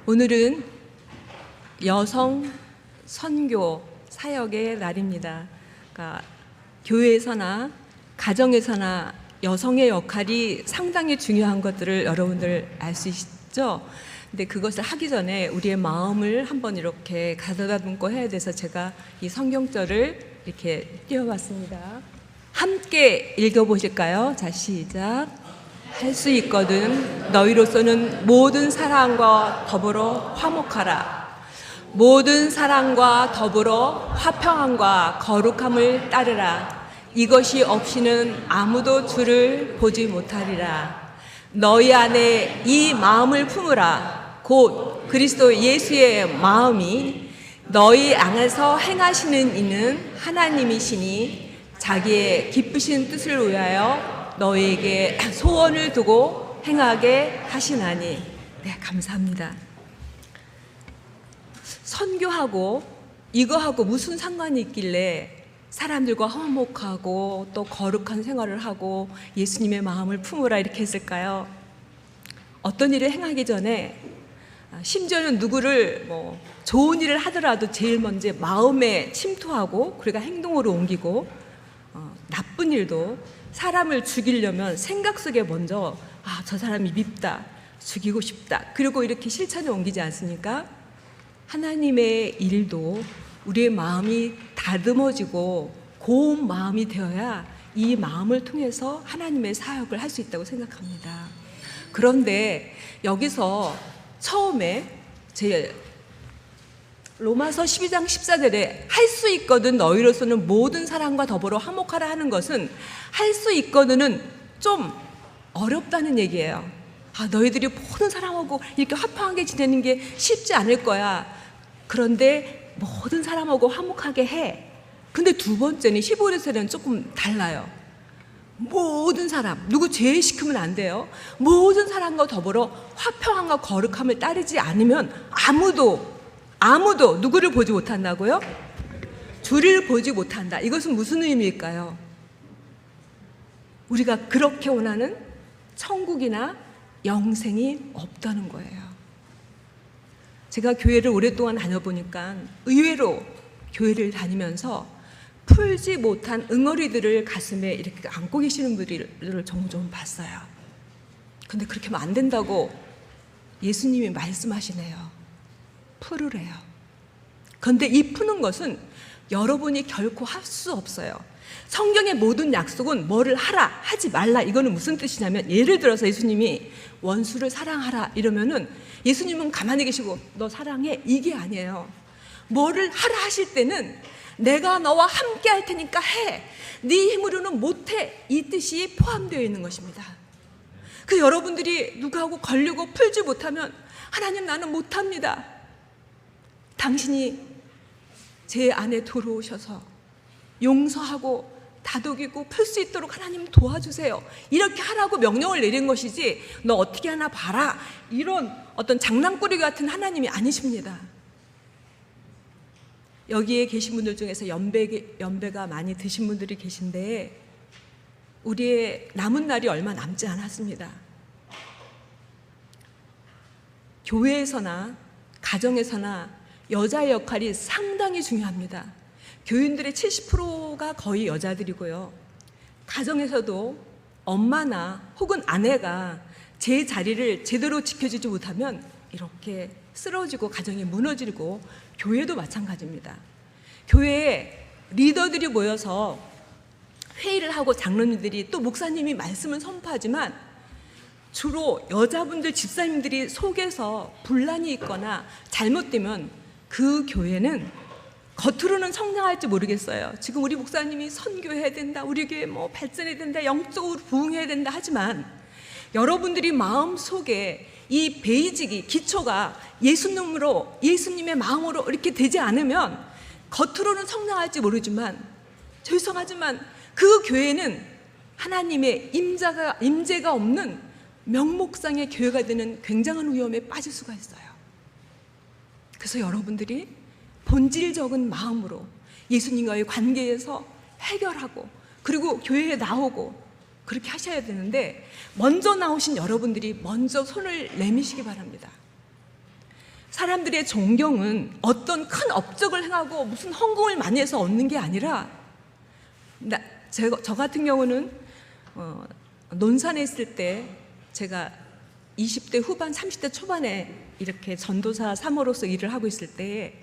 오늘은 여성 선교 사역의 날입니다. 그러니까 교회에서나 가정에서나 여성의 역할이 상당히 중요한 것들을 여러분들 알 수 있죠? 근데 그것을 하기 전에 우리의 마음을 한번 이렇게 가다듬고 해야 돼서 제가 이 성경절을 이렇게 띄워봤습니다. 함께 읽어보실까요? 자, 시작. 할 수 있거든 너희로서는 모든 사랑과 더불어 화목하라. 모든 사랑과 더불어 화평함과 거룩함을 따르라. 이것이 없이는 아무도 주를 보지 못하리라. 너희 안에 이 마음을 품으라. 곧 그리스도 예수의 마음이 너희 안에서 행하시는 이는 하나님이시니 자기의 기쁘신 뜻을 위하여 너희에게 소원을 두고 행하게 하시나니. 네, 감사합니다. 선교하고 이거하고 무슨 상관이 있길래 사람들과 화목하고 또 거룩한 생활을 하고 예수님의 마음을 품으라 이렇게 했을까요? 어떤 일을 행하기 전에 심지어는 누구를 좋은 일을 하더라도 제일 먼저 마음에 침투하고 그러니까 행동으로 옮기고 나쁜 일도 사람을 죽이려면 생각 속에 먼저 저 사람이 밉다, 죽이고 싶다, 그리고 이렇게 실천에 옮기지 않습니까? 하나님의 일도 우리의 마음이 다듬어지고 고운 마음이 되어야 이 마음을 통해서 하나님의 사역을 할 수 있다고 생각합니다. 그런데 여기서 처음에 제 로마서 12장 14절에 할 수 있거든 너희로서는 모든 사랑과 더불어 화목하라 하는 것은 할 수 있거든은 좀 어렵다는 얘기예요. 너희들이 모든 사람하고 이렇게 화평하게 지내는 게 쉽지 않을 거야. 그런데 모든 사람하고 화목하게 해. 근데 두 번째는 15절에는 조금 달라요. 모든 사람, 누구 제외시키면 안 돼요. 모든 사람과 더불어 화평함과 거룩함을 따르지 않으면 아무도 누구를 보지 못한다고요? 주를 보지 못한다. 이것은 무슨 의미일까요? 우리가 그렇게 원하는 천국이나 영생이 없다는 거예요. 제가 교회를 오랫동안 다녀보니까 의외로 교회를 다니면서 풀지 못한 응어리들을 가슴에 이렇게 안고 계시는 분들을 종종 봤어요. 근데 그렇게 하면 안 된다고 예수님이 말씀하시네요. 풀으래요. 그런데 이 푸는 것은 여러분이 결코 할 수 없어요. 성경의 모든 약속은 뭐를 하라, 하지 말라, 이거는 무슨 뜻이냐면, 예를 들어서 예수님이 원수를 사랑하라 이러면은 예수님은 가만히 계시고 너 사랑해, 이게 아니에요. 뭐를 하라 하실 때는 내가 너와 함께 할 테니까 해, 네 힘으로는 못해, 이 뜻이 포함되어 있는 것입니다. 그 여러분들이 누구하고 걸리고 풀지 못하면 하나님 나는 못합니다. 당신이 제 안에 들어오셔서 용서하고 다독이고 풀 수 있도록 하나님 도와주세요, 이렇게 하라고 명령을 내린 것이지 너 어떻게 하나 봐라, 이런 어떤 장난꾸러기 같은 하나님이 아니십니다. 여기에 계신 분들 중에서 연배가 많이 드신 분들이 계신데 우리의 남은 날이 얼마 남지 않았습니다. 교회에서나 가정에서나 여자의 역할이 상당히 중요합니다. 교인들의 70%가 거의 여자들이고요. 가정에서도 엄마나 혹은 아내가 제 자리를 제대로 지켜주지 못하면 이렇게 쓰러지고 가정이 무너지고, 교회도 마찬가지입니다. 교회에 리더들이 모여서 회의를 하고 장로님들이 또 목사님이 말씀을 선포하지만 주로 여자분들 집사님들이 속에서 분란이 있거나 잘못되면 그 교회는 겉으로는 성장할지 모르겠어요. 지금 우리 목사님이 선교해야 된다, 우리 교회 발전해야 된다, 영적으로 부흥해야 된다 하지만 여러분들이 마음속에 이 베이직이, 기초가 예수님의 마음으로 이렇게 되지 않으면 겉으로는 성장할지 모르지만 죄송하지만 그 교회는 하나님의 임재가 없는 명목상의 교회가 되는 굉장한 위험에 빠질 수가 있어요. 그래서 여러분들이 본질적인 마음으로 예수님과의 관계에서 해결하고 그리고 교회에 나오고 그렇게 하셔야 되는데, 먼저 나오신 여러분들이 먼저 손을 내미시기 바랍니다. 사람들의 존경은 어떤 큰 업적을 행하고 무슨 헌금을 많이 해서 얻는 게 아니라, 저 같은 경우는 논산에 있을 때 제가 20대 후반 30대 초반에 이렇게 전도사 사모로서 일을 하고 있을 때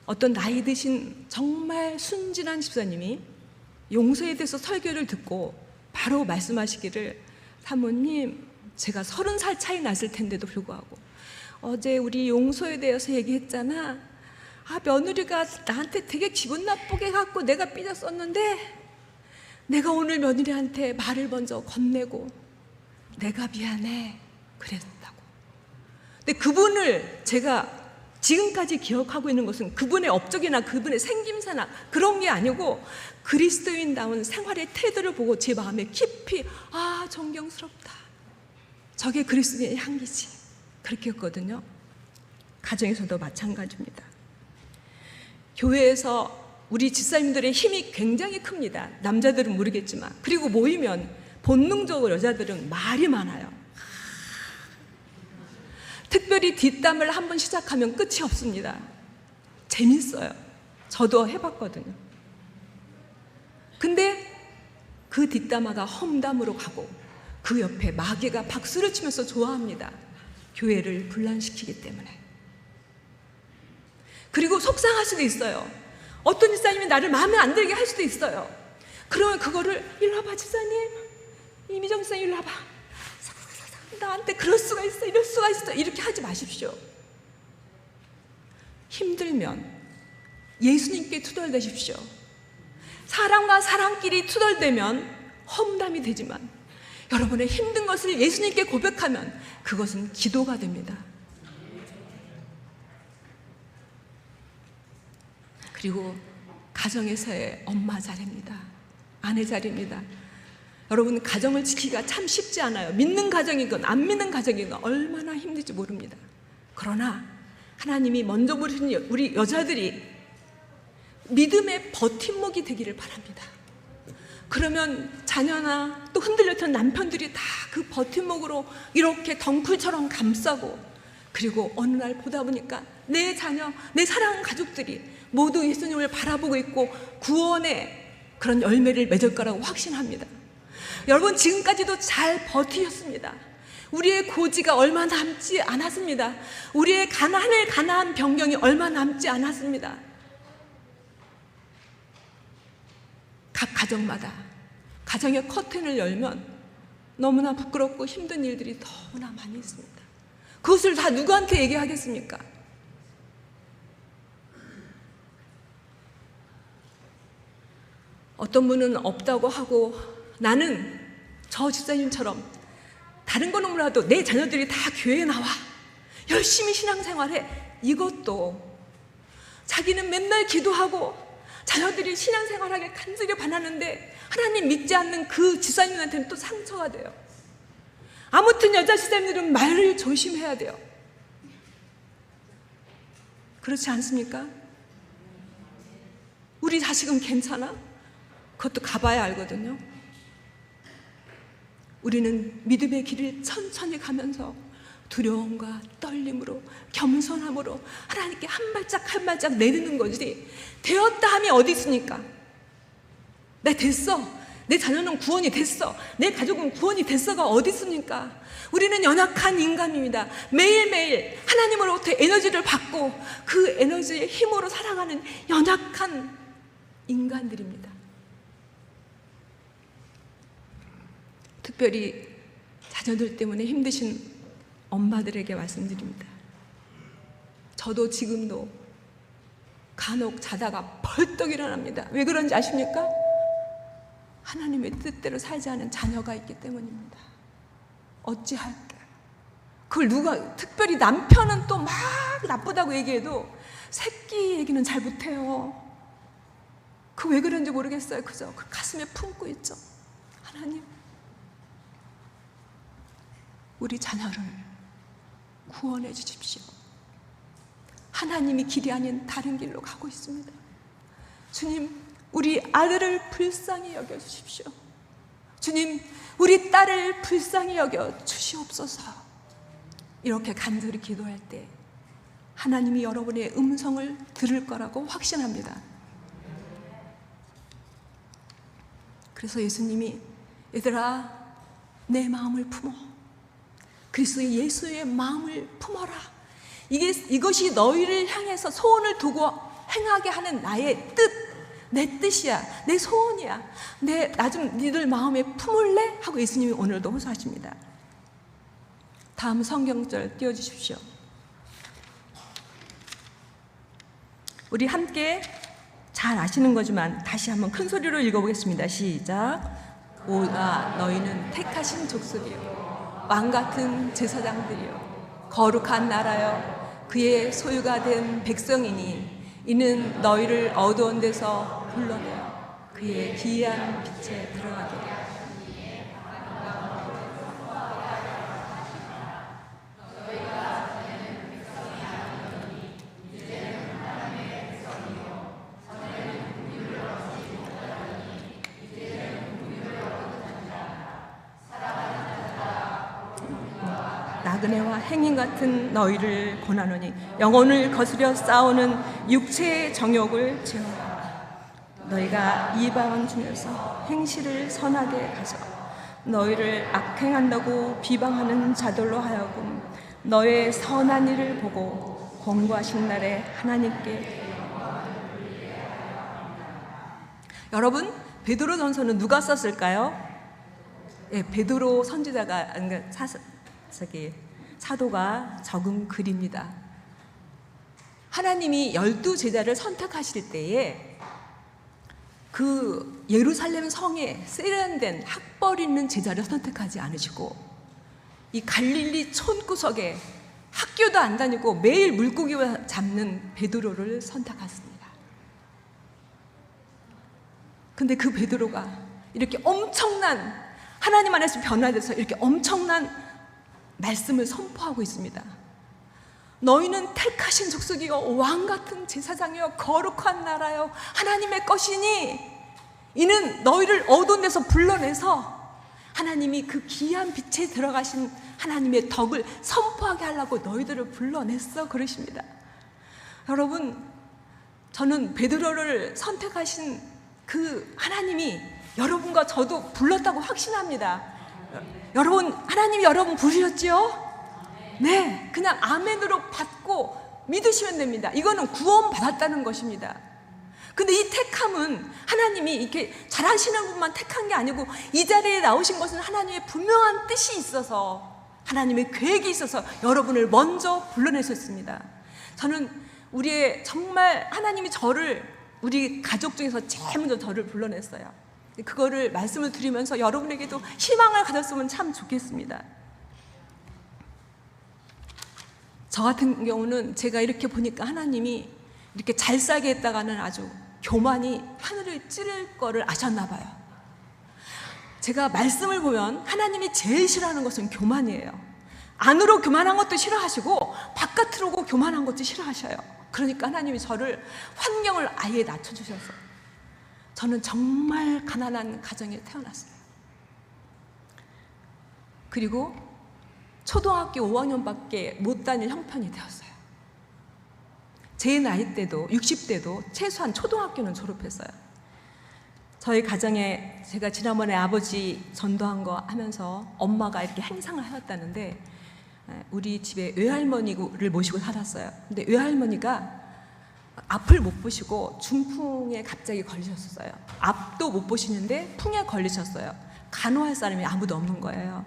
어떤 나이 드신 정말 순진한 집사님이 용서에 대해서 설교를 듣고 바로 말씀하시기를, 사모님, 제가 30살 차이 났을 텐데도 불구하고 어제 우리 용서에 대해서 얘기했잖아. 며느리가 나한테 되게 기분 나쁘게 갖고 내가 삐졌었는데 내가 오늘 며느리한테 말을 먼저 건네고 내가 미안해 그랬다고. 근데 그분을 제가 지금까지 기억하고 있는 것은 그분의 업적이나 그분의 생김새나 그런 게 아니고 그리스도인다운 생활의 태도를 보고 제 마음에 깊이 존경스럽다. 저게 그리스도인의 향기지. 그렇게 했거든요. 가정에서도 마찬가지입니다. 교회에서 우리 집사님들의 힘이 굉장히 큽니다. 남자들은 모르겠지만. 그리고 모이면 본능적으로 여자들은 말이 많아요. 특별히 뒷담을 한번 시작하면 끝이 없습니다. 재밌어요. 저도 해봤거든요. 근데 그 뒷담화가 험담으로 가고 그 옆에 마귀가 박수를 치면서 좋아합니다. 교회를 분란시키기 때문에. 그리고 속상할 수도 있어요. 어떤 집사님이 나를 마음에 안 들게 할 수도 있어요. 그러면 그거를 일로 와봐 집사님, 이미정 집사님 일로 와봐, 나한테 그럴 수가 있어, 이럴 수가 있어, 이렇게 하지 마십시오. 힘들면 예수님께 투덜대십시오. 사람과 사람끼리 투덜대면 험담이 되지만 여러분의 힘든 것을 예수님께 고백하면 그것은 기도가 됩니다. 그리고 가정에서의 엄마 자리입니다. 아내 자리입니다. 여러분, 가정을 지키기가 참 쉽지 않아요. 믿는 가정이건 안 믿는 가정이건 얼마나 힘들지 모릅니다. 그러나 하나님이 먼저 부르신 우리 여자들이 믿음의 버팀목이 되기를 바랍니다. 그러면 자녀나 또 흔들렸던 남편들이 다 그 버팀목으로 이렇게 덩쿨처럼 감싸고, 그리고 어느 날 보다 보니까 내 자녀, 내 사랑하는 가족들이 모두 예수님을 바라보고 있고 구원의 그런 열매를 맺을 거라고 확신합니다. 여러분, 지금까지도 잘 버티셨습니다. 우리의 고지가 얼마 남지 않았습니다. 우리의 하늘 가나안 변경이 얼마 남지 않았습니다. 각 가정마다 가정의 커튼을 열면 너무나 부끄럽고 힘든 일들이 너무나 많이 있습니다. 그것을 다 누구한테 얘기하겠습니까? 어떤 분은 없다고 하고, 나는 저 집사님처럼 다른 거는 몰라도 내 자녀들이 다 교회에 나와 열심히 신앙생활해. 이것도 자기는 맨날 기도하고 자녀들이 신앙생활하게 간절히 바라는데 하나님 믿지 않는 그 집사님한테는 또 상처가 돼요. 아무튼 여자 집사님들은 말을 조심해야 돼요. 그렇지 않습니까? 우리 자식은 괜찮아? 그것도 가봐야 알거든요. 우리는 믿음의 길을 천천히 가면서 두려움과 떨림으로, 겸손함으로 하나님께 한 발짝 한 발짝 내딛는 거지, 되었다 함이 어디 있습니까? 내 됐어, 내 자녀는 구원이 됐어, 내 가족은 구원이 됐어가 어디 있습니까? 우리는 연약한 인간입니다. 매일매일 하나님으로부터 에너지를 받고 그 에너지의 힘으로 살아가는 연약한 인간들입니다. 특별히 자녀들 때문에 힘드신 엄마들에게 말씀드립니다. 저도 지금도 간혹 자다가 벌떡 일어납니다. 왜 그런지 아십니까? 하나님의 뜻대로 살지 않은 자녀가 있기 때문입니다. 어찌할까? 그걸 누가, 특별히 남편은 또 막 나쁘다고 얘기해도 새끼 얘기는 잘 못해요. 그 왜 그런지 모르겠어요. 그저 그 가슴에 품고 있죠. 하나님, 우리 자녀를 구원해 주십시오. 하나님이 길이 아닌 다른 길로 가고 있습니다. 주님, 우리 아들을 불쌍히 여겨 주십시오. 주님, 우리 딸을 불쌍히 여겨 주시옵소서. 이렇게 간절히 기도할 때 하나님이 여러분의 음성을 들을 거라고 확신합니다. 그래서 예수님이 얘들아 내 마음을 품어. 그리스도의 예수의 마음을 품어라. 이것이 너희를 향해서 소원을 두고 행하게 하는 나의 뜻, 내 뜻이야, 내 소원이야. 나 좀 니들 마음에 품을래? 하고 예수님이 오늘도 호소하십니다. 다음 성경절 띄워주십시오. 우리 함께 잘 아시는 거지만 다시 한번 큰 소리로 읽어보겠습니다. 시작. 오라 너희는 택하신 족속이요 왕같은 제사장들이요 거룩한 나라요 그의 소유가 된 백성이니 이는 너희를 어두운 데서 불러내어 그의 기이한 빛에 들어가게 하라. 나그네와 행인 같은 너희를 권하노니 영혼을 거스려 싸우는 육체의 정욕을 제어하라. 너희가 이방 중에서 행실을 선하게 가져 너희를 악행한다고 비방하는 자들로 하여금 너의 선한 일을 보고 권고하신 날에 하나님께. 여러분, 베드로전서는 누가 썼을까요? 예, 베드로 선지자가 사도가 적은 글입니다. 하나님이 12제자를 선택하실 때에 그 예루살렘 성에 세련된 학벌 있는 제자를 선택하지 않으시고 이 갈릴리 촌구석에 학교도 안 다니고 매일 물고기와 잡는 베드로를 선택했습니다. 근데 그 베드로가 이렇게 엄청난 하나님 안에서 변화돼서 이렇게 엄청난 말씀을 선포하고 있습니다. 너희는 택하신 족속이요 왕같은 제사장이요 거룩한 나라요 하나님의 것이니 이는 너희를 어두운 데서 불러내서 하나님이 그 귀한 빛에 들어가신 하나님의 덕을 선포하게 하려고 너희들을 불러냈어 그러십니다. 여러분, 저는 베드로를 선택하신 그 하나님이 여러분과 저도 불렀다고 확신합니다. 여러분, 하나님이 여러분 부르셨지요? 네, 그냥 아멘으로 받고 믿으시면 됩니다. 이거는 구원 받았다는 것입니다. 근데 이 택함은 하나님이 이렇게 잘하시는 분만 택한 게 아니고 이 자리에 나오신 것은 하나님의 분명한 뜻이 있어서 하나님의 계획이 있어서 여러분을 먼저 불러내셨습니다. 저는 정말 하나님이 우리 가족 중에서 제일 먼저 저를 불러냈어요. 그거를 말씀을 드리면서 여러분에게도 희망을 가졌으면 참 좋겠습니다. 저 같은 경우는 제가 이렇게 보니까 하나님이 이렇게 잘 살게 했다가는 아주 교만이 하늘을 찌를 거를 아셨나 봐요. 제가 말씀을 보면 하나님이 제일 싫어하는 것은 교만이에요. 안으로 교만한 것도 싫어하시고 바깥으로 교만한 것도 싫어하셔요. 그러니까 하나님이 저를 환경을 아예 낮춰주셔서 저는 정말 가난한 가정에 태어났어요. 그리고 초등학교 5학년밖에 못 다닐 형편이 되었어요. 제 나이 때도 60대도 최소한 초등학교는 졸업했어요. 저희 가정에 제가 지난번에 아버지 전도한 거 하면서 엄마가 이렇게 행상을 하셨다는데 우리 집에 외할머니를 모시고 살았어요. 근데 외할머니가 앞을 못 보시고 중풍에 갑자기 걸리셨어요. 앞도 못 보시는데 풍에 걸리셨어요. 간호할 사람이 아무도 없는 거예요.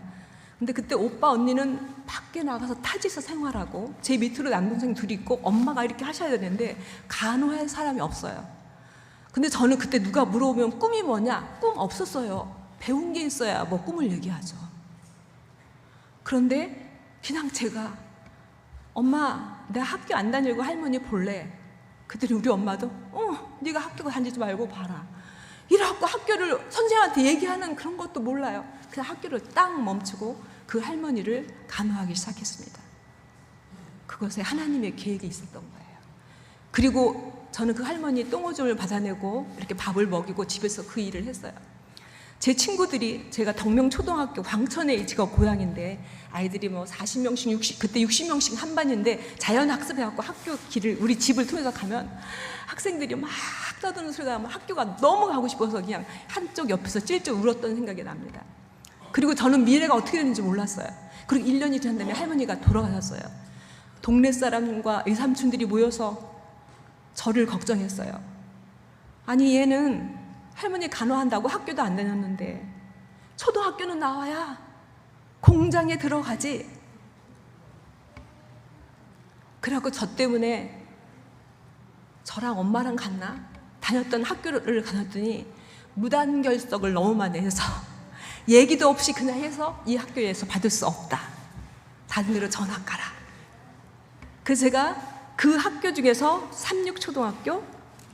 근데 그때 오빠 언니는 밖에 나가서 타지에서 생활하고 제 밑으로 남동생 둘이 있고 엄마가 이렇게 하셔야 되는데 간호할 사람이 없어요. 근데 저는 그때 누가 물어보면 꿈이 뭐냐? 꿈 없었어요. 배운 게 있어야 뭐 꿈을 얘기하죠. 그런데 그냥 제가 엄마 내가 학교 안 다니고 할머니 볼래? 그랬더니 우리 엄마도 네가 학교 다니지 말고 봐라. 이래갖고 학교를 선생님한테 얘기하는 그런 것도 몰라요. 그냥 학교를 딱 멈추고 그 할머니를 간호하기 시작했습니다. 그것에 하나님의 계획이 있었던 거예요. 그리고 저는 그 할머니 똥오줌을 받아내고 이렇게 밥을 먹이고 집에서 그 일을 했어요. 제 친구들이, 제가 덕명초등학교 광천에 제가 고향인데 아이들이 뭐 40명씩 60, 그때 60명씩 한 반인데 자연학습해갖고 학교 길을 우리 집을 통해서 가면 학생들이 막 떠드는 소리가 나면 학교가 너무 가고 싶어서 그냥 한쪽 옆에서 찔찔 울었던 생각이 납니다. 그리고 저는 미래가 어떻게 되는지 몰랐어요. 그리고 1년이 지난 다음에 할머니가 돌아가셨어요. 동네 사람과 외삼촌들이 모여서 저를 걱정했어요. 아니, 얘는 할머니 간호한다고 학교도 안 다녔는데 초등학교는 나와야 공장에 들어가지. 그래갖고 저 때문에 저랑 엄마랑 갔나? 다녔던 학교를 다녔더니 무단결석을 너무 많이 해서 얘기도 없이 그냥 해서 이 학교에서 받을 수 없다. 다른 데로 전학 가라. 그래서 제가 그 학교 중에서 삼육초등학교,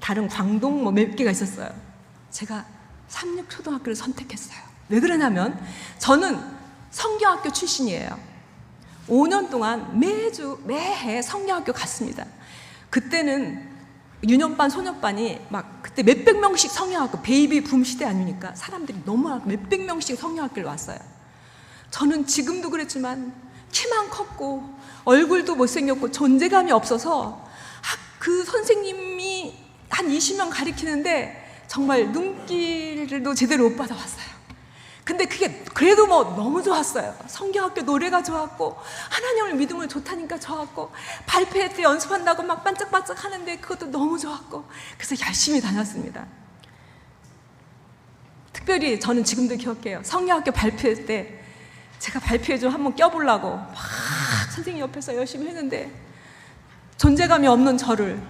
다른 광동 뭐 몇 개가 있었어요. 제가 삼육초등학교를 선택했어요. 왜 그러냐면 저는 성경학교 출신이에요. 5년 동안 매해 성경학교 갔습니다. 그때는 유년반, 소년반이 막 그때 몇백 명씩 성경학교, 베이비 붐 시대 아니니까 사람들이 너무 몇백 명씩 성경학교를 왔어요. 저는 지금도 그랬지만 키만 컸고 얼굴도 못생겼고 존재감이 없어서 그 선생님이 한 20명 가리키는데 정말 눈길도 제대로 못 받아왔어요. 근데 그게 그래도 뭐 너무 좋았어요. 성경학교 노래가 좋았고 하나님을 믿으면 좋다니까 좋았고 발표회 때 연습한다고 막 반짝반짝 하는데 그것도 너무 좋았고 그래서 열심히 다녔습니다. 특별히 저는 지금도 기억해요. 성경학교 발표회 때 제가 발표회 좀 한번 껴보려고 막 선생님 옆에서 열심히 했는데 존재감이 없는 저를,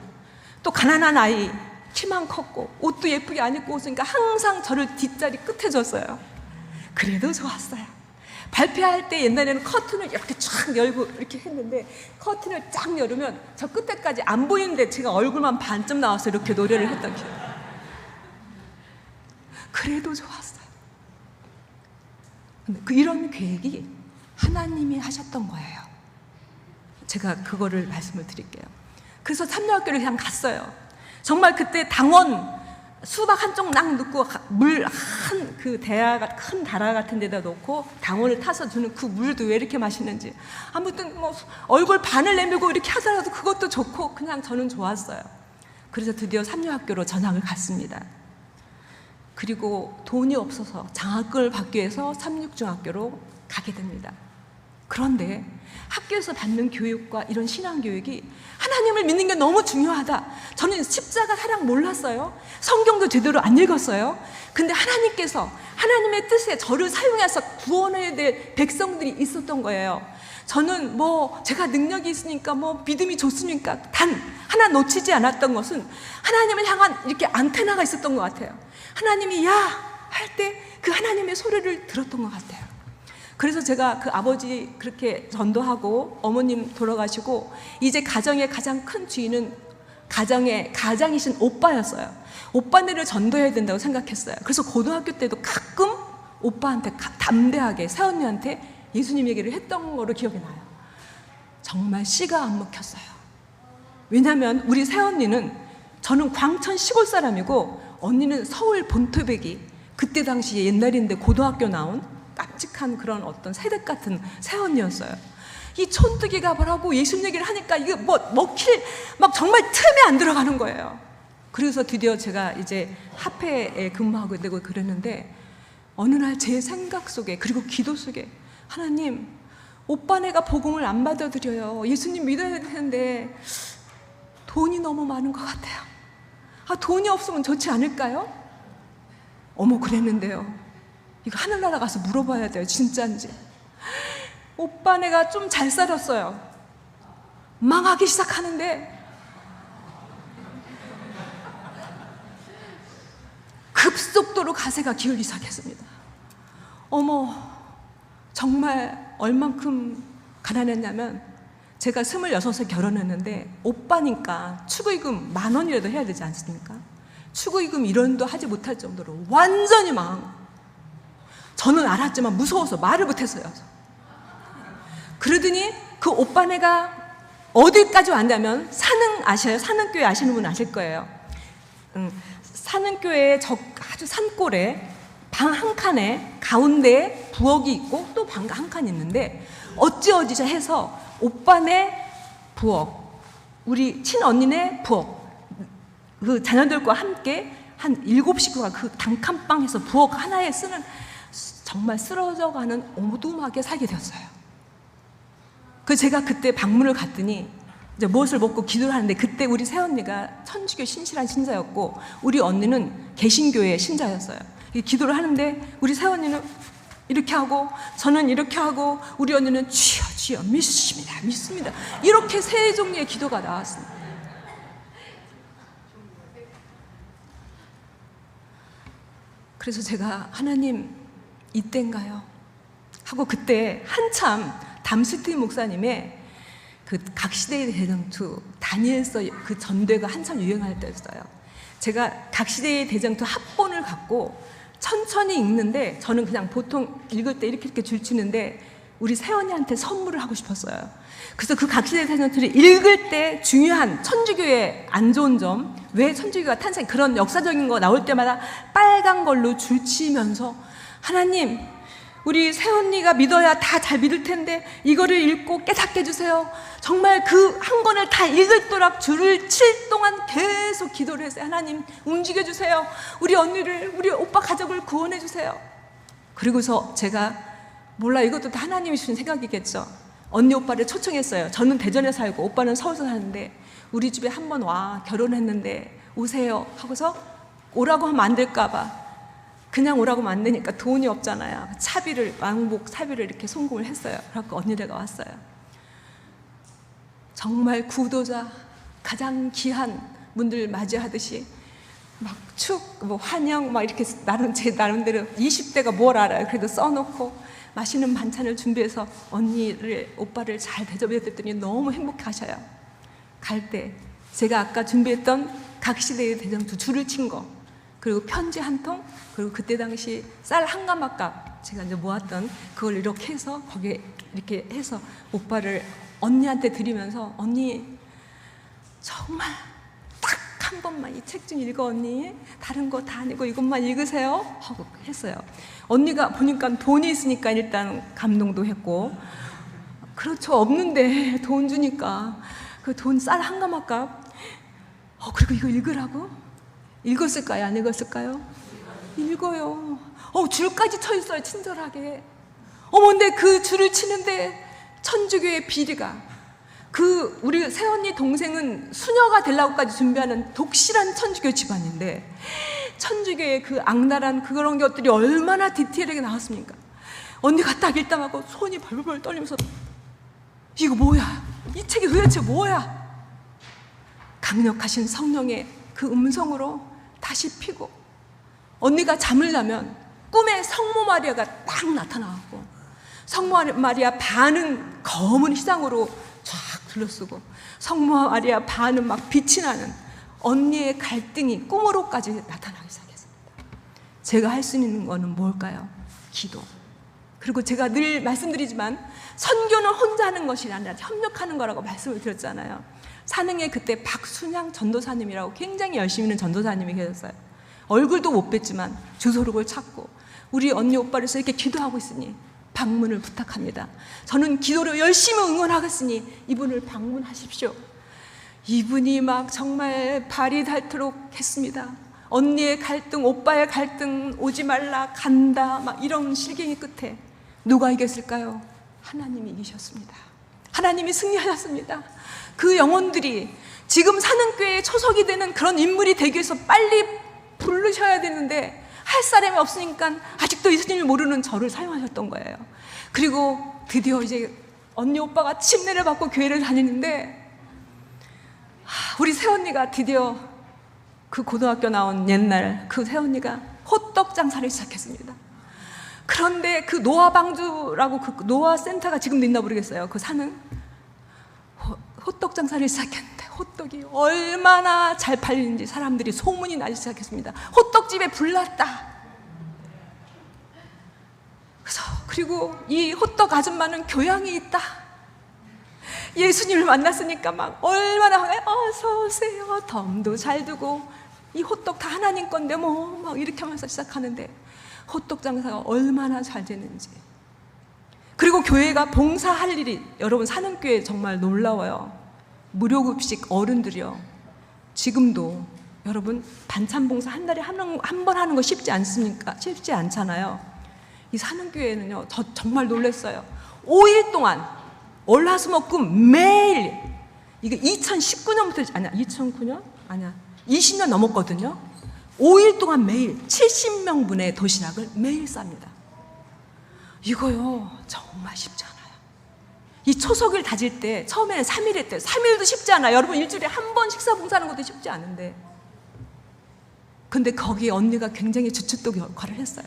또 가난한 아이, 키만 컸고 옷도 예쁘게 안 입고 오니까 항상 저를 뒷자리 끝에 줬어요. 그래도 좋았어요. 발표할 때 옛날에는 커튼을 이렇게 쫙 열고 이렇게 했는데 커튼을 쫙 열으면 저 끝에까지 안 보이는데 제가 얼굴만 반쯤 나와서 이렇게 노래를 했던 기억. 그래도 좋았어요. 근데 이런 계획이 하나님이 하셨던 거예요. 제가 그거를 말씀을 드릴게요. 그래서 삼류학교를 그냥 갔어요. 정말 그때 당원 수박 한쪽 낭 넣고 물 한 그 대야, 큰 다라 같은 데다 놓고 당원을 타서 주는 그 물도 왜 이렇게 맛있는지, 아무튼 뭐 얼굴 반을 내밀고 이렇게 하더라도 그것도 좋고 그냥 저는 좋았어요. 그래서 드디어 삼류학교로 전학을 갔습니다. 그리고 돈이 없어서 장학금을 받기 위해서 삼육중학교로 가게 됩니다. 그런데 학교에서 받는 교육과 이런 신앙교육이 하나님을 믿는 게 너무 중요하다. 저는 십자가 사랑 몰랐어요. 성경도 제대로 안 읽었어요. 근데 하나님께서 하나님의 뜻에 저를 사용해서 구원해야 될 백성들이 있었던 거예요. 저는 뭐 제가 능력이 있으니까 뭐 믿음이 좋으니까 단 하나 놓치지 않았던 것은 하나님을 향한 이렇게 안테나가 있었던 것 같아요. 하나님이 야! 할 때 그 하나님의 소리를 들었던 것 같아요. 그래서 제가 그 아버지 그렇게 전도하고 어머님 돌아가시고 이제 가정의 가장 큰 주인은 가장이신 오빠였어요. 오빠네를 전도해야 된다고 생각했어요. 그래서 고등학교 때도 가끔 오빠한테 담대하게 새언니한테 예수님 얘기를 했던 거로 기억이 나요. 정말 씨가 안 먹혔어요. 왜냐하면 우리 새언니는, 저는 광천 시골 사람이고 언니는 서울 본토배기, 그때 당시에 옛날인데 고등학교 나온 깜찍한 그런 어떤 새댁 같은 새언니였어요. 이 촌뜨기가 뭐라고 예수님 얘기를 하니까 이게 뭐 먹힐 막 정말 틈에 안 들어가는 거예요. 그래서 드디어 제가 이제 합회에 근무하고 되고 그랬는데 어느 날 제 생각 속에 그리고 기도 속에 하나님, 오빠네가 복음을 안 받아들여요. 예수님 믿어야 되는데 돈이 너무 많은 것 같아요. 돈이 없으면 좋지 않을까요? 어머, 그랬는데요. 이거 하늘나라 가서 물어봐야 돼요. 진짜인지. 오빠네가 좀 잘 살았어요. 망하기 시작하는데 급속도로 가세가 기울기 시작했습니다. 어머, 정말 얼만큼 가난했냐면 제가 26에 결혼했는데 오빠니까 축의금 10,000원이라도 해야 되지 않습니까? 축의금 1원도 하지 못할 정도로 완전히 망한 거예요. 저는 알았지만 무서워서 말을 못했어요. 그러더니 그 오빠네가 어디까지 왔냐면 산흥 아셔요? 산흥교회 아시는 분 아실 거예요. 산흥교회 아주 산골에 방 한 칸에 가운데에 부엌이 있고 또 방 한 칸이 있는데 어찌어찌자 해서 오빠네 부엌, 우리 친언니네 부엌, 그 자녀들과 함께 한 7식구가 그 단칸방에서 부엌 하나에 쓰는 정말 쓰러져가는 어두움하게 살게 되었어요. 그 제가 그때 방문을 갔더니 이제 무엇을 먹고 기도를 하는데, 그때 우리 새언니가 천주교 신실한 신자였고 우리 언니는 개신교의 신자였어요. 기도를 하는데 우리 새언니는 이렇게 하고 저는 이렇게 하고 우리 언니는 주여 주여 믿습니다 믿습니다, 이렇게 세 종류의 기도가 나왔습니다. 그래서 제가 하나님 이때인가요? 하고 그때 한참 담스티 목사님의 그 각시대의 대장투 다니엘서 그 전대가 한참 유행할 때였어요. 제가 각시대의 대장투 합본을 갖고 천천히 읽는데, 저는 그냥 보통 읽을 때 이렇게 줄치는데 우리 새언니한테 선물을 하고 싶었어요. 그래서 그 각시대의 대장투를 읽을 때 중요한 천주교의 안 좋은 점, 왜 천주교가 탄생, 그런 역사적인 거 나올 때마다 빨간 걸로 줄치면서 하나님, 우리 새언니가 믿어야 다 잘 믿을 텐데 이거를 읽고 깨닫게 해주세요. 정말 그 한 권을 다 읽을도록 줄을 칠 동안 계속 기도를 했어요. 하나님 움직여주세요. 우리 언니를, 우리 오빠 가족을 구원해주세요. 그리고서 제가 몰라, 이것도 다 하나님이 주신 생각이겠죠. 언니 오빠를 초청했어요. 저는 대전에 살고 오빠는 서울서 사는데 우리 집에 한번 와, 결혼했는데 오세요 하고서 오라고 하면 안 될까 봐 그냥 오라고 하면 안 되니까 돈이 없잖아요. 차비를, 왕복 차비를 이렇게 송금을 했어요. 그래서 언니들과 왔어요. 정말 구도자, 가장 귀한 분들 맞이하듯이 막 뭐 환영 막 이렇게 제 나름대로 20대가 뭘 알아요. 그래도 써놓고 맛있는 반찬을 준비해서 언니를, 오빠를 잘 대접해드렸더니 너무 행복해 하셔요. 갈 때 제가 아까 준비했던 각시대의 대장투 줄을 친 거, 그리고 편지 한 통, 그리고 그때 당시 쌀 한 가마값 제가 이제 모았던 그걸 이렇게 해서 거기에 이렇게 해서 오빠를 언니한테 드리면서, 언니 정말 딱 한 번만 이 책 좀 읽어 언니, 다른 거 다 아니고 이것만 읽으세요 하고 했어요. 언니가 보니까 돈이 있으니까 일단 감동도 했고, 그렇죠, 없는데 돈 주니까 그 돈 쌀 한 가마값, 그리고 이거 읽으라고? 읽었을까요? 안 읽었을까요? 읽어요. 줄까지 쳐 있어요, 친절하게. 근데 그 줄을 치는데 천주교의 비리가, 그 우리 새언니 동생은 수녀가 되려고까지 준비하는 독실한 천주교 집안인데 천주교의 그 악랄한 그런 것들이 얼마나 디테일하게 나왔습니까? 언니가 딱 읽다하고 손이 벌벌 떨리면서 이거 뭐야? 이 책이 도대체 뭐야? 강력하신 성령의 그 음성으로 다시 피고, 언니가 잠을 자면 꿈에 성모 마리아가 딱 나타나고, 성모 마리아 반은 검은 휘장으로 쫙 둘러쓰고 성모 마리아 반은 막 빛이 나는 언니의 갈등이 꿈으로까지 나타나기 시작했습니다. 제가 할 수 있는 거는 뭘까요? 기도. 그리고 제가 늘 말씀드리지만 선교는 혼자 하는 것이 아니라 협력하는 거라고 말씀을 드렸잖아요. 산흥에 그때 박순양 전도사님이라고 굉장히 열심히 있는 전도사님이 계셨어요. 얼굴도 못 뵀지만 주소록을 찾고 우리 언니 오빠를 위해서 이렇게 기도하고 있으니 방문을 부탁합니다. 저는 기도를 열심히 응원하겠으니 이분을 방문하십시오. 이분이 막 정말 발이 닳도록 했습니다. 언니의 갈등, 오빠의 갈등, 오지 말라, 간다, 막 이런 실갱이 끝에 누가 이겼을까요? 하나님이 이기셨습니다. 하나님이 승리하셨습니다. 그 영혼들이 지금 산흥교회에 초석이 되는 그런 인물이 되기 위해서 빨리 부르셔야 되는데 할 사람이 없으니까 아직도 예수님을 모르는 저를 사용하셨던 거예요. 그리고 드디어 이제 언니 오빠가 침례를 받고 교회를 다니는데 우리 새언니가 드디어 그 고등학교 나온 옛날 그 새언니가 호떡 장사를 시작했습니다. 그런데 그 노아방주라고 그 노아센터가 지금도 있나 모르겠어요. 그 사는 호떡 장사를 시작했는데 호떡이 얼마나 잘 팔리는지 사람들이 소문이 나기 시작했습니다. 호떡집에 불났다. 그리고 이 호떡 아줌마는 교양이 있다. 예수님을 만났으니까 막 얼마나 어서 오세요, 덤도 잘 두고 이 호떡 다 하나님 건데 뭐 막 이렇게 하면서 시작하는데 호떡 장사가 얼마나 잘 되는지. 그리고 교회가 봉사할 일이, 여러분 사는교회 정말 놀라워요. 무료급식 어른들이요. 지금도 여러분 반찬 봉사 한 달에 한 번 하는 거 쉽지 않습니까? 쉽지 않잖아요. 이 사는교회는요, 저 정말 놀랐어요. 5일 동안 월화수목금 매일, 이게 2019년부터, 아니야 2009년? 아니야 20년 넘었거든요. 5일 동안 매일 70명분의 도시락을 매일 쌉니다. 이거요 정말 쉽지 않아요. 이 초석을 다질 때 처음에는 3일 했대요. 3일도 쉽지 않아요. 여러분 일주일에 한 번 식사 봉사하는 것도 쉽지 않은데, 근데 거기에 언니가 굉장히 주춧돌 역할을 했어요.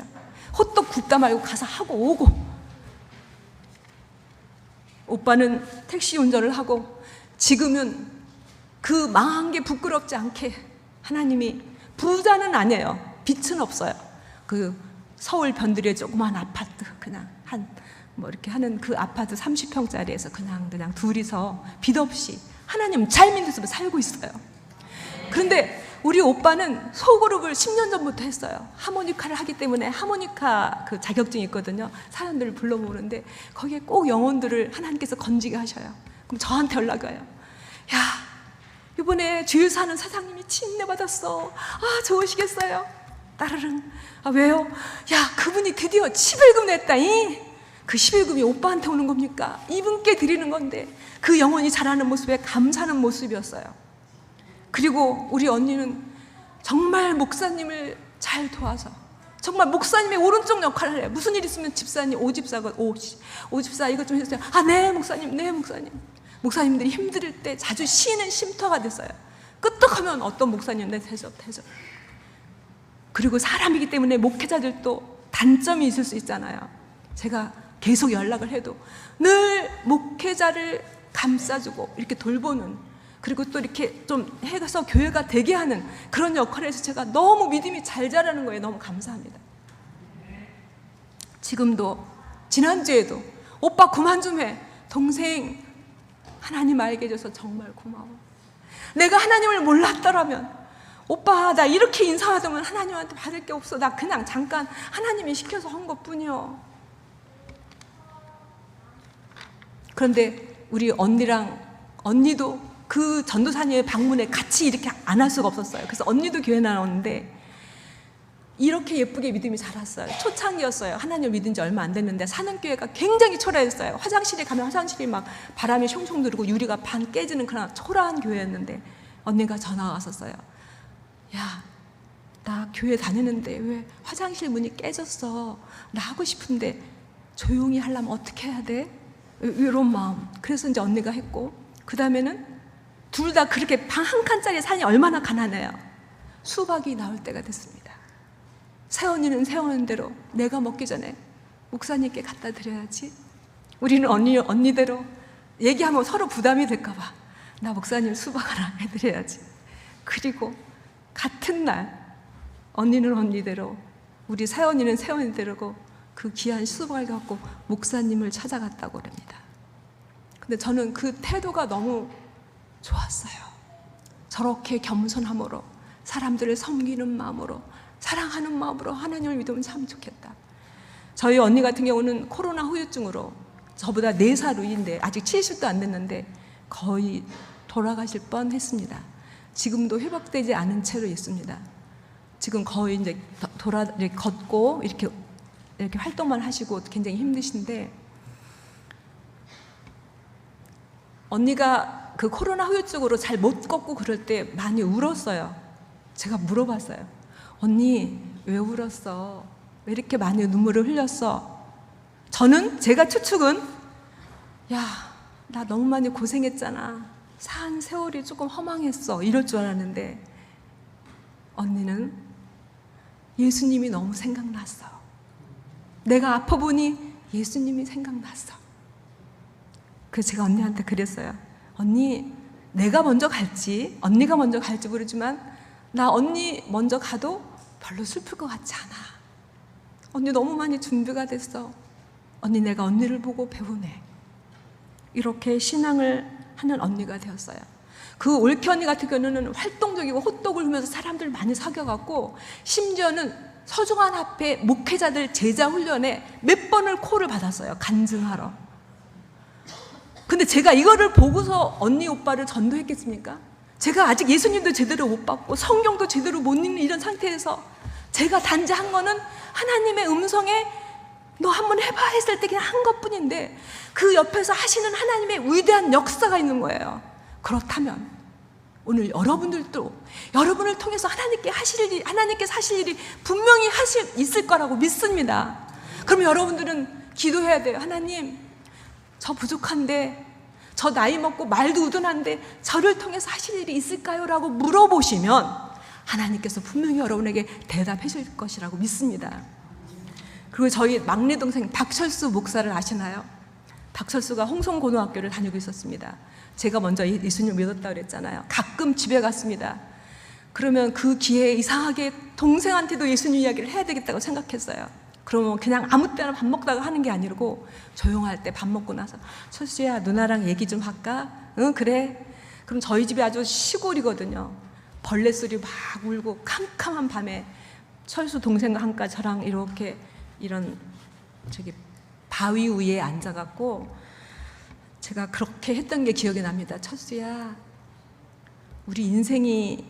호떡 굽다 말고 가서 하고 오고, 오빠는 택시 운전을 하고, 지금은 그 망한 게 부끄럽지 않게 하나님이, 부자는 아니에요. 빚은 없어요. 그 서울 변두리에 조그만 아파트, 그냥 뭐 이렇게 하는 그 아파트 30평짜리에서 그냥 둘이서 빚 없이 하나님 잘 믿으면서 살고 있어요. 그런데 우리 오빠는 소그룹을 10년 전부터 했어요. 하모니카를 하기 때문에 하모니카 그 자격증이 있거든요. 사람들을 불러 모으는데 거기에 꼭 영혼들을 하나님께서 건지게 하셔요. 그럼 저한테 연락이 와요. 야, 이번에 주일 사는 사장님이 침례 받았어. 아, 좋으시겠어요? 따르릉. 아, 왜요? 야, 그분이 드디어 11금 냈다잉. 그 11금이 오빠한테 오는 겁니까? 이분께 드리는 건데, 그 영혼이 자라는 모습에 감사하는 모습이었어요. 그리고 우리 언니는 정말 목사님을 잘 도와서, 정말 목사님의 오른쪽 역할을 해요. 무슨 일 있으면 집사님, 오집사 이것 좀 해주세요. 아, 네 목사님, 네 목사님. 목사님들이 힘들 때 자주 쉬는 쉼터가 됐어요. 끄떡하면 어떤 목사님, 네 대접. 그리고 사람이기 때문에 목회자들도 단점이 있을 수 있잖아요. 제가 계속 연락을 해도 늘 목회자를 감싸주고 이렇게 돌보는, 그리고 또 이렇게 좀 해서 교회가 되게 하는 그런 역할을 해서 제가 너무 믿음이 잘 자라는 거예요. 너무 감사합니다. 지금도, 지난주에도 오빠 그만 좀 해. 동생 하나님 알게 해줘서 정말 고마워. 내가 하나님을 몰랐더라면, 오빠 나 이렇게 인사하더면 하나님한테 받을 게 없어. 나 그냥 잠깐 하나님이 시켜서 한 것뿐이요. 그런데 우리 언니도 그 전도사님의 방문에 같이 이렇게 안 할 수가 없었어요. 그래서 언니도 교회 나왔는데 이렇게 예쁘게 믿음이 자랐어요. 초창기였어요. 하나님을 믿은 지 얼마 안 됐는데 사는 교회가 굉장히 초라했어요. 화장실에 가면 화장실이 막 바람이 숑숑 들고 유리가 반 깨지는 그런 초라한 교회였는데, 언니가 전화가 왔었어요. 야, 나 교회 다니는데 왜 화장실 문이 깨졌어. 나 하고 싶은데 조용히 하려면 어떻게 해야 돼? 이런 마음. 그래서 이제 언니가 했고, 그 다음에는 둘 다 그렇게 방 한 칸짜리 산이 얼마나 가난해요. 수박이 나올 때가 됐습니다. 새언니는 새언니 대로 내가 먹기 전에 목사님께 갖다 드려야지. 우리는 언니대로 얘기하면 서로 부담이 될까 봐 나 목사님 수박 하나 해드려야지. 그리고 같은 날 언니는 언니대로, 우리 새언니는 새언니대로고 그 귀한 수박을 갖고 목사님을 찾아갔다고 그럽니다. 근데 저는 그 태도가 너무 좋았어요. 저렇게 겸손함으로, 사람들을 섬기는 마음으로, 사랑하는 마음으로 하나님을 믿으면 참 좋겠다. 저희 언니 같은 경우는 코로나 후유증으로, 저보다 4살 위인데 아직 70도 안 됐는데 거의 돌아가실 뻔했습니다. 지금도 회복되지 않은 채로 있습니다. 지금 거의 이제 걷고 이렇게 활동만 하시고 굉장히 힘드신데, 언니가 그 코로나 후유증으로 잘 못 걷고 그럴 때 많이 울었어요. 제가 물어봤어요. 언니 왜 울었어? 왜 이렇게 많이 눈물을 흘렸어? 제가 추측은, 야, 나 너무 많이 고생했잖아. 산 세월이 조금 허망했어. 이럴 줄 알았는데, 언니는 예수님이 너무 생각났어. 내가 아파 보니 예수님이 생각났어. 그래서 제가 언니한테 그랬어요. 언니, 내가 먼저 갈지, 언니가 먼저 갈지 모르지만 나 언니 먼저 가도 별로 슬플 것 같지 않아. 언니 너무 많이 준비가 됐어. 언니, 내가 언니를 보고 배우네. 이렇게 신앙을 하는 언니가 되었어요. 그 올케 언니 같은 경우는 활동적이고 호떡을 하면서 사람들 많이 사귀어갖고, 심지어는 서중환 앞에 목회자들 제자 훈련에 몇 번을 콜을 받았어요. 간증하러. 근데 제가 이거를 보고서 언니 오빠를 전도했겠습니까? 제가 아직 예수님도 제대로 못 받고 성경도 제대로 못 읽는 이런 상태에서 제가 단지 한 거는 하나님의 음성에 너 한번 해봐 했을 때 그냥 한 것뿐인데 그 옆에서 하시는 하나님의 위대한 역사가 있는 거예요. 그렇다면 오늘 여러분들도 여러분을 통해서 하나님께서 하실 일이 분명히 있을 거라고 믿습니다. 그럼 여러분들은 기도해야 돼요. 하나님, 저 부족한데, 저 나이 먹고 말도 우둔한데 저를 통해서 하실 일이 있을까요? 라고 물어보시면 하나님께서 분명히 여러분에게 대답해 줄 것이라고 믿습니다. 그리고 저희 막내 동생 박철수 목사를 아시나요? 박철수가 홍성고등학교를 다니고 있었습니다. 제가 먼저 예수님을 믿었다고 그랬잖아요. 가끔 집에 갔습니다. 그러면 그 기회에 이상하게 동생한테도 예수님 이야기를 해야 되겠다고 생각했어요. 그러면 그냥 아무 때나 밥 먹다가 하는 게 아니고 조용할 때 밥 먹고 나서 철수야 누나랑 얘기 좀 할까? 응 그래. 그럼 저희 집이 아주 시골이거든요. 벌레 소리 막 울고 캄캄한 밤에 철수 동생과 함께 저랑 이렇게 이런 바위 위에 앉아갖고 제가 그렇게 했던 게 기억이 납니다. 철수야, 우리 인생이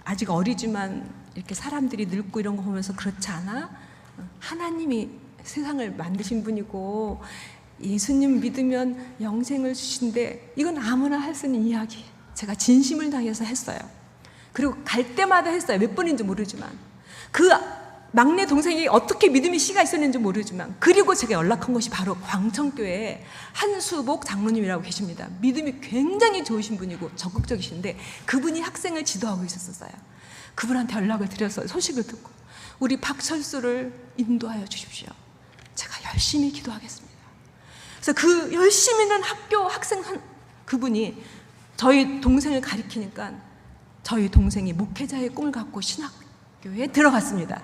아직 어리지만 이렇게 사람들이 늙고 이런 거 보면서 그렇지 않아? 하나님이 세상을 만드신 분이고 예수님 믿으면 영생을 주신대. 이건 아무나 할 수 있는 이야기. 제가 진심을 다해서 했어요. 그리고 갈 때마다 했어요. 몇 번인지 모르지만. 그 막내 동생이 어떻게 믿음의 씨가 있었는지 모르지만, 그리고 제가 연락한 것이 바로 광천교회에 한수복 장로님이라고 계십니다. 믿음이 굉장히 좋으신 분이고 적극적이신데 그분이 학생을 지도하고 있었어요. 그분한테 연락을 드려서 소식을 듣고 우리 박철수를 인도하여 주십시오. 제가 열심히 기도하겠습니다. 그래서 그 열심히 있는 학교 학생 그분이 저희 동생을 가리키니까 저희 동생이 목회자의 꿈을 갖고 신학교에 들어갔습니다.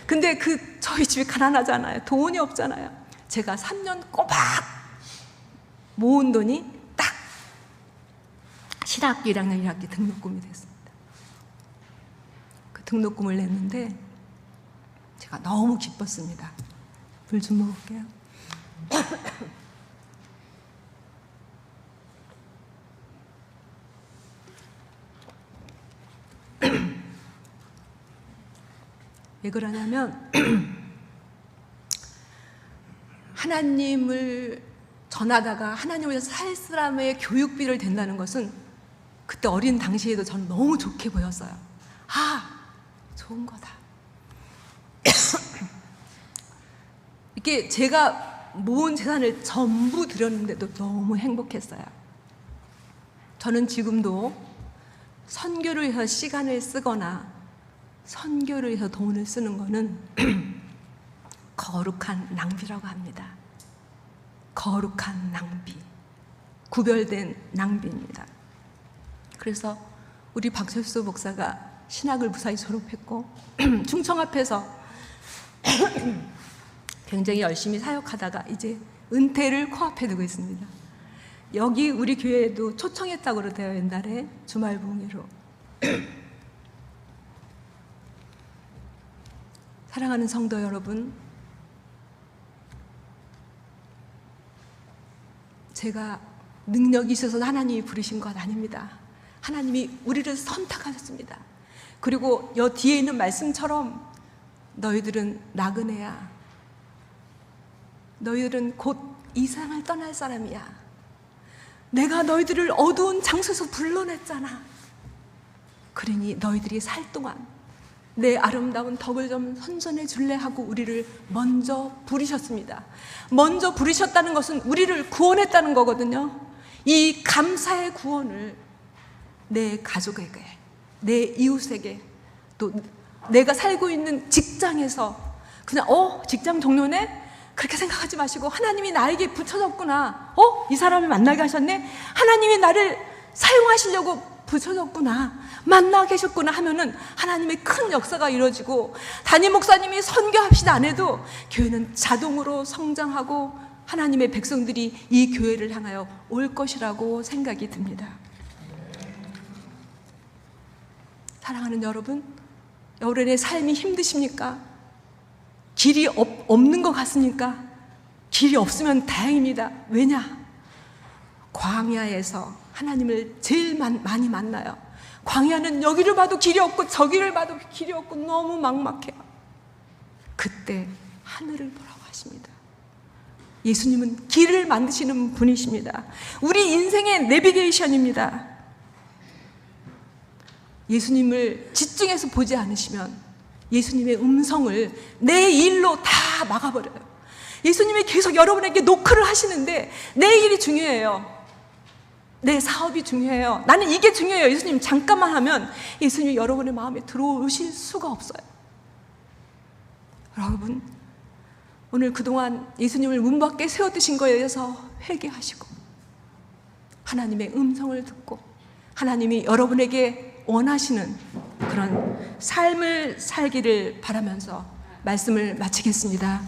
근데 저희 집이 가난하잖아요. 돈이 없잖아요. 제가 3년 꼬박 모은 돈이 딱 신학교 1학년 1학기 등록금이 됐습니다. 그 등록금을 냈는데 제가 너무 기뻤습니다. 물 좀 먹을게요. 왜 그러냐면 하나님을 전하다가 하나님을 위해서 살 사람의 교육비를 댄다는 것은 그때 어린 당시에도 저는 너무 좋게 보였어요. 아, 좋은 거다. 이게 제가 모은 재산을 전부 드렸는데도 너무 행복했어요. 저는 지금도 선교를 위해서 시간을 쓰거나 선교를 위해서 돈을 쓰는 것은 거룩한 낭비라고 합니다. 거룩한 낭비, 구별된 낭비입니다. 그래서 우리 박철수 목사가 신학을 무사히 졸업했고 충청 앞에서 굉장히 열심히 사역하다가 이제 은퇴를 코앞에 두고 있습니다. 여기 우리 교회에도 초청했다고 그러대요. 옛날에 주말 봉예로. 사랑하는 성도 여러분, 제가 능력이 있어서 하나님이 부르신 것 아닙니다. 하나님이 우리를 선택하셨습니다. 그리고 여 뒤에 있는 말씀처럼 너희들은 나그네야. 너희들은 곧 이 세상을 떠날 사람이야. 내가 너희들을 어두운 장소에서 불러냈잖아. 그러니 너희들이 살 동안 내 아름다운 덕을 좀 선전해 줄래 하고 우리를 먼저 부르셨습니다. 먼저 부르셨다는 것은 우리를 구원했다는 거거든요. 이 감사의 구원을 내 가족에게, 내 이웃에게, 또 내가 살고 있는 직장에서 그냥 직장 동료네? 그렇게 생각하지 마시고 하나님이 나에게 붙여줬구나. 이 사람을 만나게 하셨네? 하나님이 나를 사용하시려고 붙여줬구나. 만나 계셨구나 하면은 하나님의 큰 역사가 이루어지고, 담임 목사님이 선교합시다 안 해도 교회는 자동으로 성장하고 하나님의 백성들이 이 교회를 향하여 올 것이라고 생각이 듭니다. 사랑하는 여러분, 여러분의 삶이 힘드십니까? 길이 없는 것 같습니까? 길이 없으면 다행입니다. 왜냐? 광야에서 하나님을 제일 많이 만나요. 광야는 여기를 봐도 길이 없고 저기를 봐도 길이 없고 너무 막막해요. 그때 하늘을 보라고 하십니다. 예수님은 길을 만드시는 분이십니다. 우리 인생의 내비게이션입니다. 예수님을 집중해서 보지 않으시면 예수님의 음성을 내 일로 다 막아버려요. 예수님이 계속 여러분에게 노크를 하시는데 내 일이 중요해요. 내 사업이 중요해요. 나는 이게 중요해요. 예수님 잠깐만 하면 예수님이 여러분의 마음에 들어오실 수가 없어요. 여러분, 오늘 그동안 예수님을 문 밖에 세워두신 거에 대해서 회개하시고 하나님의 음성을 듣고 하나님이 여러분에게 원하시는 그런 삶을 살기를 바라면서 말씀을 마치겠습니다.